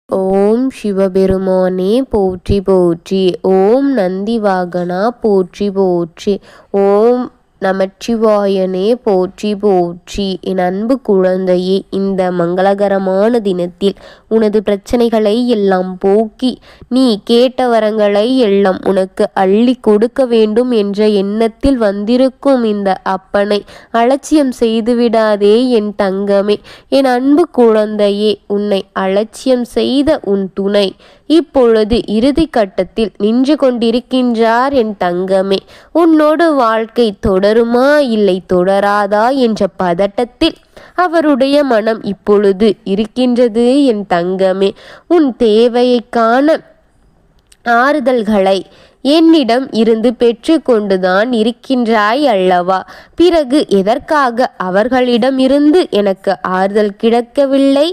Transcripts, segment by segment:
ஓம் சிவபெருமானே போற்றி போற்றி. ஓம் நந்திவாகனா போற்றி போற்றி. ஓம் நமச்சிவாயனே போற்றி போற்றி. என் அன்பு குழந்தையே, இந்த மங்களகரமான தினத்தில் உனது பிரச்சனைகளை எல்லாம் போக்கி நீ கேட்ட வரங்களை எல்லாம் உனக்கு அள்ளி கொடுக்க வேண்டும் என்ற எண்ணத்தில் வந்திருக்கும் இந்த அப்பனை அலட்சியம் செய்துவிடாதே என் தங்கமே. என் அன்பு குழந்தையே, உன்னை அலட்சியம் செய்த உன் துணை இப்பொழுது இறுதி கட்டத்தில் நின்று கொண்டிருக்கின்றார் என் தங்கமே. உன்னோடு வாழ்க்கை தொடருமா இல்லை தொடராதா என்ற பதட்டத்தில் அவருடைய மனம் இப்பொழுது இருக்கின்றது என் தங்கமே. உன் தேவையை காண ஆறுதல்களை என்னிடம் இருந்து பெற்று கொண்டுதான் இருக்கின்றாய் அல்லவா? பிறகு எதற்காக அவர்களிடம் இருந்து எனக்கு ஆறுதல் கிடைக்கவில்லை,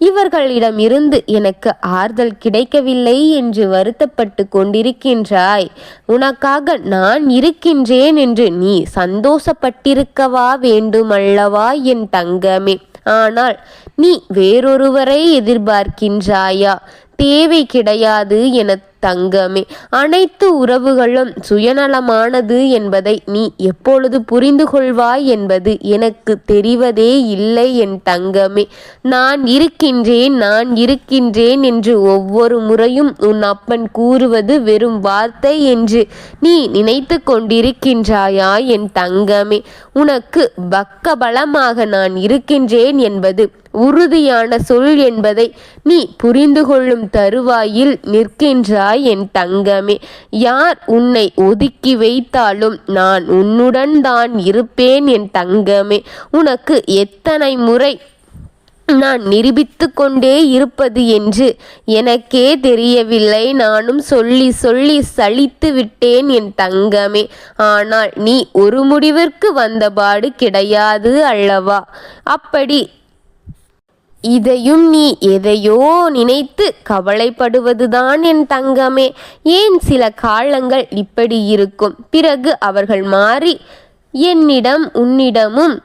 இவர்களிடம் இருந்து எனக்கு ஆறுதல் கிடைக்கவில்லை என்று வருத்தப்பட்டு கொண்டிருக்கின்றாய்? உனக்காக நான் இருக்கின்றேன் என்று நீ சந்தோஷப்பட்டிருக்கவா வேண்டுமல்லவா என் தங்கமே? ஆனால் நீ வேறொருவரை எதிர்பார்க்கின்றாயா? தேவை கிடையாது என தங்கமே. அனைத்து உறவுகளும் சுயநலமானது என்பதை நீ எப்பொழுது புரிந்து கொள்வாய் என்பது எனக்கு தெரிவதே இல்லை என் தங்கமே. நான் இருக்கின்றேன் என்று ஒவ்வொரு முறையும் உன் அப்பன் கூறுவது வெறும் வார்த்தை என்று நீ நினைத்து கொண்டிருக்கின்றாயா என் தங்கமே? உனக்கு பக்கபலமாக நான் இருக்கின்றேன் என்பது உறுதியான சொல் என்பதை நீ புரிந்து கொள்ளும் தருவாயில் நிற்கின்றாய் என் தங்கமே. யார் உன்னை ஒதுக்கி வைத்தாலும் நான் உன்னுடன் தான் இருப்பேன் என் தங்கமே. உனக்கு எத்தனை முறை நான் நிரூபித்து கொண்டே இருப்பது என்று எனக்கே தெரியவில்லை. நானும் சொல்லி சொல்லி சலித்து விட்டேன் என் தங்கமே. ஆனால் நீ ஒரு முடிவிற்கு வந்தபாடு கிடையாது அல்லவா? அப்படி இதையும் நீ எதையோ நினைத்து கவலைப்படுவதுதான் என் தங்கமே. ஏன் சில காலங்கள் இப்படி இருக்கும், பிறகு அவர்கள் மாறி உன்னிடமும்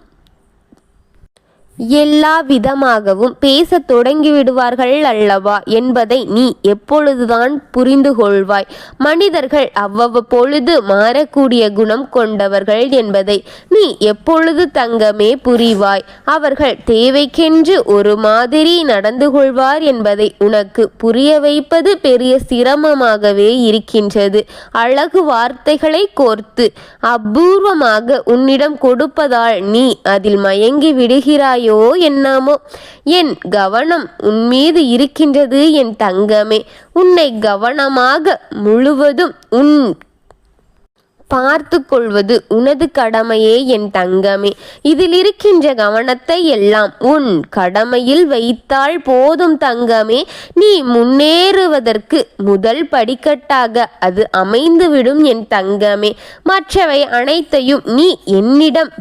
எல்லா விதமாகவும் பேச தொடங்கிவிடுவார்கள் அல்லவா என்பதை நீ எப்பொழுதுதான் புரிந்து கொள்வாய்? மனிதர்கள் அவ்வப்பொழுது மாறக்கூடிய குணம் கொண்டவர்கள் என்பதை நீ எப்பொழுது தங்கமே புரிவாய்? அவர்கள் தேவைக்கென்று ஒரு மாதிரி நடந்து கொள்வார் என்பதை உனக்கு புரிய வைப்பது பெரிய சிரமமாகவே இருக்கின்றது. அழகு வார்த்தைகளை கோர்த்து அபூர்வமாக உன்னிடம் கொடுப்பதால் நீ அதில் மயங்கி விடுகிறாய். என்னமோ என் கவனம் உன்மீது இருக்கின்றது என் தங்கமே. உன்னை கவனமாக முழுவதும் பார்த்து கொள்வது உனது கடமையே என் தங்கமே. இதில் இருக்கின்ற கவனத்தை எல்லாம் உன் கடமையில் வைத்தால் போதும் தங்கமே. நீ முன்னேறுவதற்கு முதல் படிக்கட்டாக அது அமைந்துவிடும் என் தங்கமே. மற்றவை அனைத்தையும் நீ என்னிடம்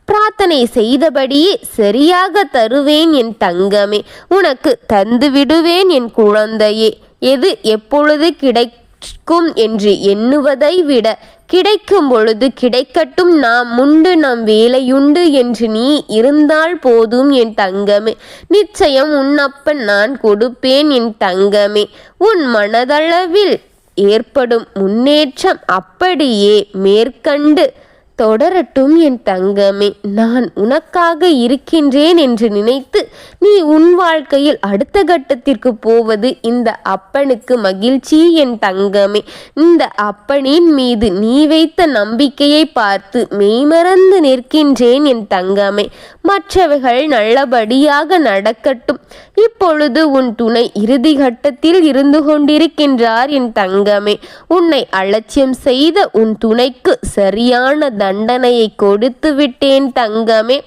பிரார்த்தனை செய்தபடியே சரியாக தருவேன் என் தங்கமே. உனக்கு தந்து விடுவேன் என் குழந்தையே. எது எப்பொழுது கிடைக்கும் என்று எண்ணுவதை விட கிடைக்கும் பொழுது கிடைக்கட்டும், நாம் உண்டு நம் வேலையுண்டு என்று நீ இருந்தால் போதும் என் தங்கமே. நிச்சயம் உன்னப்பன் நான் கொடுப்பேன் என் தங்கமே. உன் மனதளவில் ஏற்படும் முன்னேற்றம் அப்படியே மேற்கண்டு தொடரட்டும் என் தங்கமே. நான் உனக்காக இருக்கின்றேன் என்று நினைத்து நீ உன் வாழ்க்கையில் அடுத்த கட்டத்திற்கு போவது இந்த அப்பனுக்கு மகிழ்ச்சி என் தங்கமே. இந்த அப்பனின் மீது நீ வைத்த நம்பிக்கையை பார்த்து மெய்மறந்து நிற்கின்றேன் என் தங்கமே. மற்றவைகள் நல்லபடியாக நடக்கட்டும். இப்பொழுது உன் துணை இறுதி கட்டத்தில் இருந்து கொண்டிருக்கின்றார் என் தங்கமே. உன்னை அலட்சியம் செய்த உன் துணைக்கு சரியான தண்டனையை கொடுத்து விட்டேன் தங்கமே.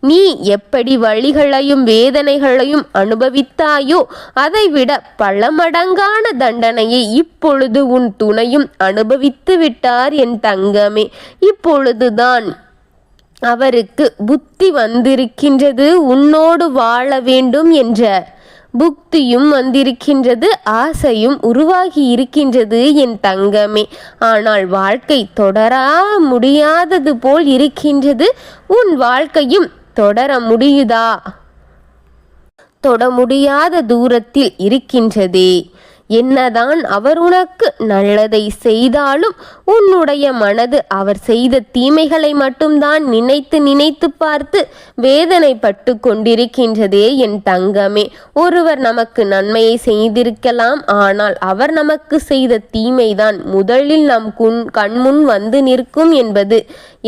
நீ எப்படி வலிகளையும் வேதனைகளையும் அனுபவித்தாயோ அதைவிட பல மடங்கான தண்டனையை இப்பொழுது உன் துணையும் அனுபவித்து விட்டார் என் தங்கமே. இப்பொழுதுதான் அவருக்கு புத்தி வந்திருக்கின்றது. உன்னோடு வாழ வேண்டும் என்ற புக்தியும் வந்திருக்கின்றது, ஆசையும் உருவாகி இருக்கின்றது என் தங்கமே. ஆனால் வாழ்க்கை தொடர முடியாதது போல் இருக்கின்றது. உன் வாழ்க்கையும் தொடர முடியுதா? தொட முடியாத தூரத்தில் இருக்கின்றதே. என்னதான் அவர் உனக்கு நல்லதை செய்தாலும் உன்னுடைய மனது அவர் செய்த தீமைகளை மட்டும்தான் நினைத்து நினைத்து பார்த்து வேதனைப்பட்டு கொண்டிருக்கின்றதே என் தங்கமே. ஒருவர் நமக்கு நன்மையை செய்திருக்கலாம், ஆனால் அவர் நமக்கு செய்த தீமைதான் முதலில் நம் கண்முன் வந்து நிற்கும் என்பது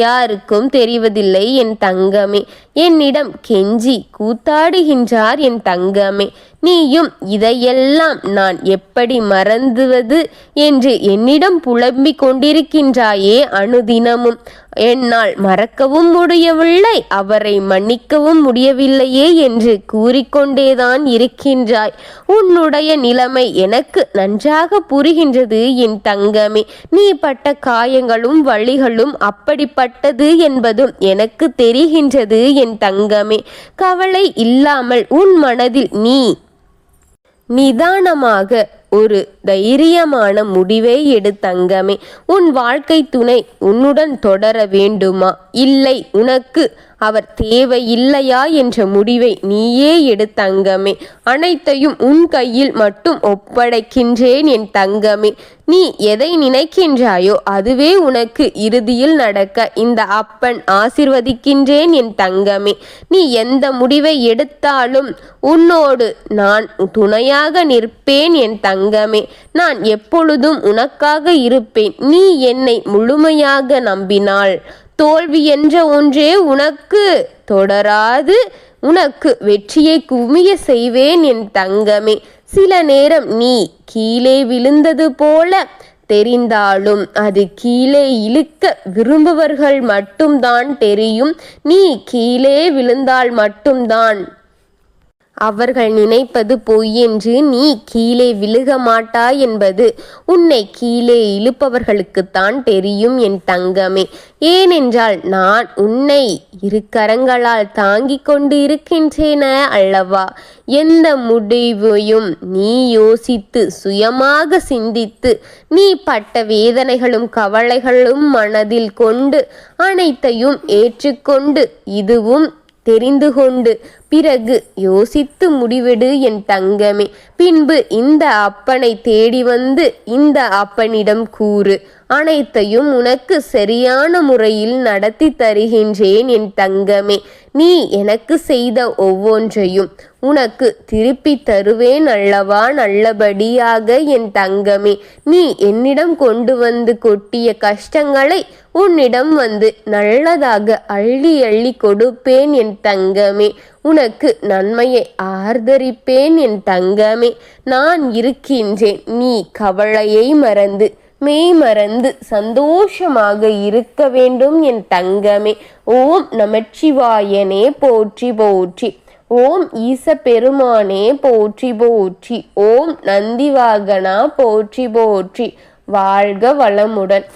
யாருக்கும் தெரிவதில்லை என் தங்கமே. என்னிடம் கெஞ்சி கூத்தாடுகின்றார் என் தங்கமே. நீயும் இதையெல்லாம் நான் எப்படி மறந்துவது என்று என்னிடம் புலம்பிக் கொண்டிருக்கின்றாயே அனுதினமும். என்னால் மறக்கவும் முடியவில்லை, அவரை மன்னிக்கவும் முடியவில்லையே என்று கூறிக்கொண்டேதான் இருக்கின்றாய். உன்னுடைய நிலைமை எனக்கு நன்றாக புரிகின்றது என் தங்கமே. நீ பட்ட காயங்களும் வலிகளும் அப்படிப்பட்டது என்பதும் எனக்கு தெரிகின்றது என் தங்கமே. கவலை இல்லாமல் உன் மனதில் நீ நிதானமாக ஒரு தைரியமான முடிவை எடு தங்கமே. உன் வாழ்க்கை துணை உன்னுடன் தொடர வேண்டுமா, இல்லை உனக்கு அவர் தேவையில்லையா என்ற முடிவை நீயே எடு தங்கமே. அனைத்தையும் உன் கையில் மட்டும் ஒப்படைக்கின்றேன் என் தங்கமே. நீ எதை நினைக்கின்றாயோ அதுவே உனக்கு இறுதியில் நடக்க இந்த அப்பன் ஆசிர்வதிக்கின்றேன் என் தங்கமே. நீ எந்த முடிவை எடுத்தாலும் உன்னோடு நான் துணையாக நிற்பேன் என் தங்கமே. நான் எப்பொழுதும் உனக்காக இருப்பேன். நீ என்னை முழுமையாக நம்பினால் தோல்வி என்ற ஒன்றே உனக்கு தொடராது. உனக்கு வெற்றியை குவிய செய்வேன் என் தங்கமே. சில நேரம் நீ கீழே விழுந்தது போல தெரிந்தாலும் அது கீழே இழுக்க விரும்புபவர்கள் மட்டும்தான் தெரியும். நீ கீழே விழுந்தால் மட்டும்தான் அவர்கள் நினைப்பது பொய் என்று நீ கீழே விழுக மாட்டாய் என்பது உன்னை கீழே இழுப்பவர்களுக்குத்தான் தெரியும் என் தங்கமே. ஏனென்றால் நான் உன்னை இரு கரங்களால் தாங்கிக் கொண்டு இருக்கின்றேன அல்லவா. எந்த முடிவையும் நீ யோசித்து சுயமாக சிந்தித்து நீ பட்ட வேதனைகளும் கவலைகளும் மனதில் கொண்டு அனைத்தையும் ஏற்றுக்கொண்டு இதுவும் தெரிந்து கொண்டு பிறகு யோசித்து முடிவெடு என் தங்கமே. பின்பு இந்த அப்பனை தேடி வந்து இந்த அப்பனிடம் கூறு. அனைத்தையும் உனக்கு சரியான முறையில் நடத்தி தருகின்றேன் என் தங்கமே. நீ எனக்கு செய்த ஒவ்வொன்றையும் உனக்கு திருப்பி தருவேன் அல்லவா நல்லபடியாக என் தங்கமே. நீ என்னிடம் கொண்டு வந்து கொட்டிய கஷ்டங்களை உன்னிடம் வந்து நல்லதாக அள்ளி அள்ளி கொடுப்பேன் என் தங்கமே. உனக்கு நன்மையை ஆர்தரிப்பேன் என் தங்கமே. நான் இருக்கின்றேன். நீ கவலையை மறந்து மெய் மறந்து சந்தோஷமாக இருக்க வேண்டும் என் தங்கமே. ஓம் நமச்சிவாயனே போற்றி போற்றி. ஓம் ஈச பெருமானே போற்றி போற்றி. ஓம் நந்திவாகனா போற்றி போற்றி. வாழ்க வளமுடன்.